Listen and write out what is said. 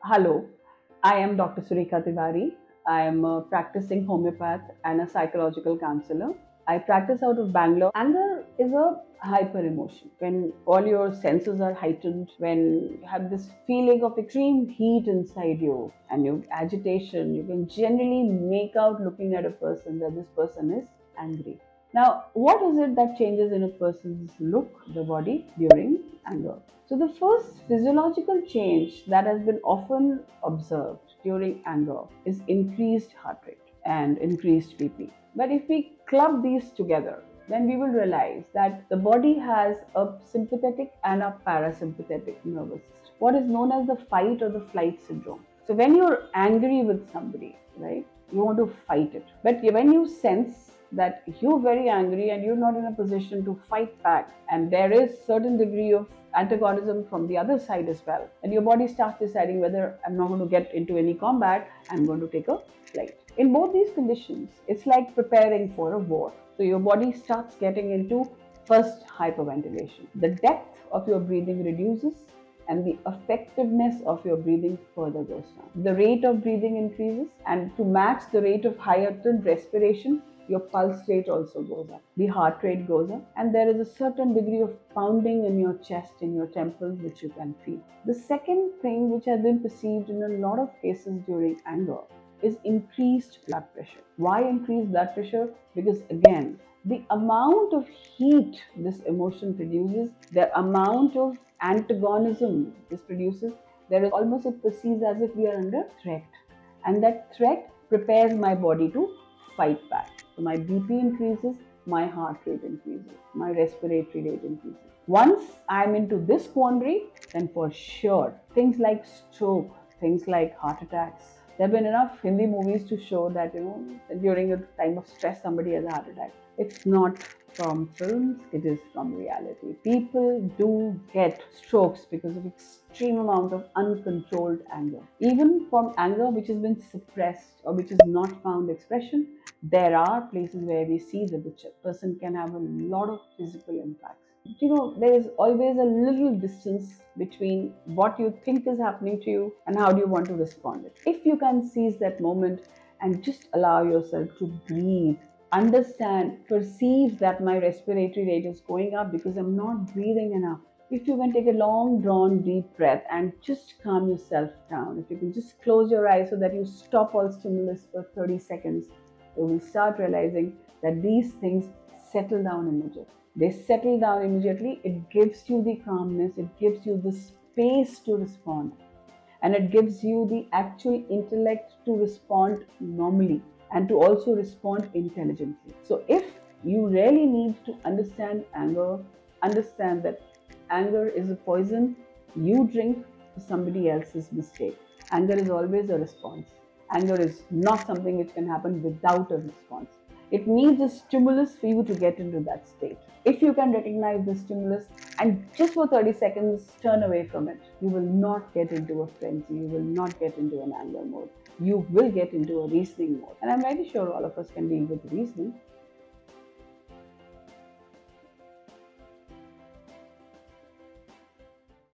Hello, I am Dr. Surekha Tiwari. I am a practicing homeopath and a psychological counselor. I practice out of Bangalore. Anger is a hyper emotion. When all your senses are heightened, when you have this feeling of extreme heat inside you and your agitation, you can generally make out looking at a person that this person is angry. Now, what is it that changes in a person's look, the body, during anger? So, the first physiological change that has been often observed during anger is increased heart rate and increased BP. But if we club these together, then we will realize that the body has a sympathetic and a parasympathetic nervous system, what is known as the fight or the flight syndrome. So, when you're angry with somebody, right, you want to fight it. But when you sense that you're very angry and you're not in a position to fight back, and there is certain degree of antagonism from the other side as well, and your body starts deciding whether I'm not going to get into any combat, I'm going to take a flight. In both these conditions, it's like preparing for a war. So your body starts getting into first hyperventilation. The depth of your breathing reduces and the effectiveness of your breathing further goes down. The rate of breathing increases, and to match the rate of heightened respiration, your pulse rate also goes up. The heart rate goes up, and there is a certain degree of pounding in your chest, in your temples, which you can feel. The second thing which has been perceived in a lot of cases during anger is increased blood pressure. Why increased blood pressure? Because again, the amount of heat this emotion produces, the amount of antagonism this produces, there is almost, it perceives as if we are under threat, and that threat prepares my body to fight back. So my BP increases, my heart rate increases, my respiratory rate increases. Once I'm into this quandary, then for sure things like stroke, things like heart attacks. There have been enough Hindi movies to show that during a time of stress somebody has a heart attack. It's not from films, it is from reality. People do get strokes because of extreme amount of uncontrolled anger. Even from anger which has been suppressed or which is not found expression, there are places where we see that the person can have a lot of physical impacts. There is always a little distance between what you think is happening to you and how do you want to respond it. If you can seize that moment and just allow yourself to breathe, understand, perceive that my respiratory rate is going up because I'm not breathing enough. If you can take a long, drawn, deep breath and just calm yourself down, if you can just close your eyes so that you stop all stimulus for 30 seconds, you will start realizing that these things settle down immediately. They settle down immediately. It gives you the calmness, it gives you the space to respond, and it gives you the actual intellect to respond normally and to also respond intelligently. So if you really need to understand anger, understand that anger is a poison you drink for somebody else's mistake. Anger is always a response. Anger is not something which can happen without a response. It needs a stimulus for you to get into that state. If you can recognize the stimulus and just for 30 seconds turn away from it, you will not get into a frenzy, you will not get into an anger mode. You will get into a reasoning mode. And I'm very sure all of us can deal with reasoning.